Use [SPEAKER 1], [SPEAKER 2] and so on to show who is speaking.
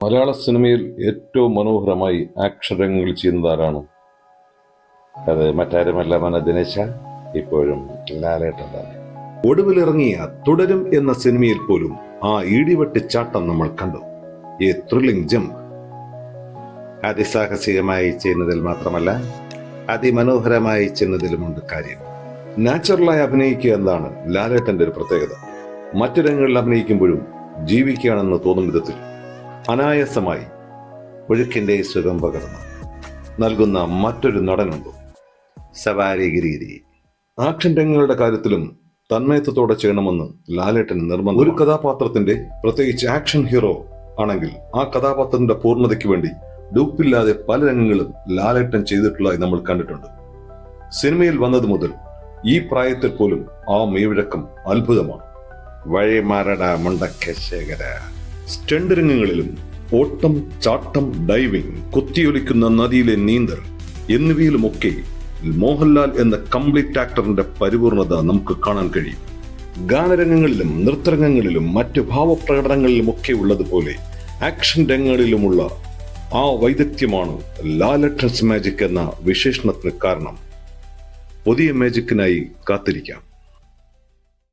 [SPEAKER 1] മലയാള സിനിമയിൽ ഏറ്റവും മനോഹരമായി ആക്ഷൻ രംഗങ്ങൾ ചെയ്യുന്നതാരാണ്? അത് മറ്റാരുമല്ല, ദിനേശ, ഇപ്പോഴും ലാലേട്ടൻ തന്നെ.
[SPEAKER 2] ഒടുവിലിറങ്ങിയ തുടരും എന്ന സിനിമയിൽ പോലും ആ ഇടിവെട്ടിച്ചാട്ടം നമ്മൾ കണ്ടു. ഈ ത്രില്ലിംഗ് ജംപ്
[SPEAKER 1] അതിസാഹസികമായി ചെയ്യുന്നതിൽ മാത്രമല്ല, അതിമനോഹരമായി ചെയ്യുന്നതിലുമുണ്ട് കാര്യം.
[SPEAKER 2] നാച്ചുറലായി അഭിനയിക്കുക എന്നതാണ് ലാലേട്ടന്റെ ഒരു പ്രത്യേകത. മറ്റു രംഗങ്ങളിൽ അഭിനയിക്കുമ്പോഴും ജീവിക്കുകയാണെന്ന് തോന്നും വിധത്തിൽ അനായാസമായി
[SPEAKER 1] ഒഴുക്കിന്റെ സുഖം പകർന്ന്
[SPEAKER 2] നൽകുന്ന മറ്റൊരു നടനുണ്ട്,
[SPEAKER 1] സവാരി ഗിരീരി.
[SPEAKER 2] ആക്ഷൻ രംഗങ്ങളുടെ കാര്യത്തിലും തന്മയത്വത്തോടെ ചെയ്യണമെന്ന് ലാലേട്ടന് നിർബന്ധം. ഒരു കഥാപാത്രത്തിന്റെ, പ്രത്യേകിച്ച് ആക്ഷൻ ഹീറോ ആണെങ്കിൽ, ആ കഥാപാത്രത്തിന്റെ പൂർണ്ണതയ്ക്ക് വേണ്ടി ഡൂപ്പില്ലാതെ പല രംഗങ്ങളും ലാലേട്ടൻ ചെയ്തിട്ടുള്ളതായി നമ്മൾ കണ്ടിട്ടുണ്ട്. സിനിമയിൽ വന്നത് മുതൽ ഈ പ്രായത്തിൽ പോലും ആ മെയ്വഴക്കം അത്ഭുതമാണ്.
[SPEAKER 1] വഴിമാറട മുണ്ടക്കശേഖര.
[SPEAKER 2] സ്റ്റണ്ട് രംഗങ്ങളിലും ഓട്ടം, ചാട്ടം, ഡൈവിംഗ്, കൊത്തിയൊലിക്കുന്ന നദിയിലെ നീന്തൽ എന്നിവയിലുമൊക്കെ മോഹൻലാൽ എന്ന കംപ്ലീറ്റ് ആക്ടറിന്റെ പരിപൂർണത നമുക്ക് കാണാൻ കഴിയും. ഗാനരംഗങ്ങളിലും നൃത്തരംഗങ്ങളിലും മറ്റ് ഭാവപ്രകടനങ്ങളിലുമൊക്കെ ഉള്ളതുപോലെ ആക്ഷൻ രംഗങ്ങളിലുമുള്ള ആ വൈദഗ്ധ്യമാണ് ലാലേട്ടൻസ് മാജിക് എന്ന വിശേഷണത്തിന് കാരണം. പുതിയ മാജിക്കിനായി കാത്തിരിക്കാം.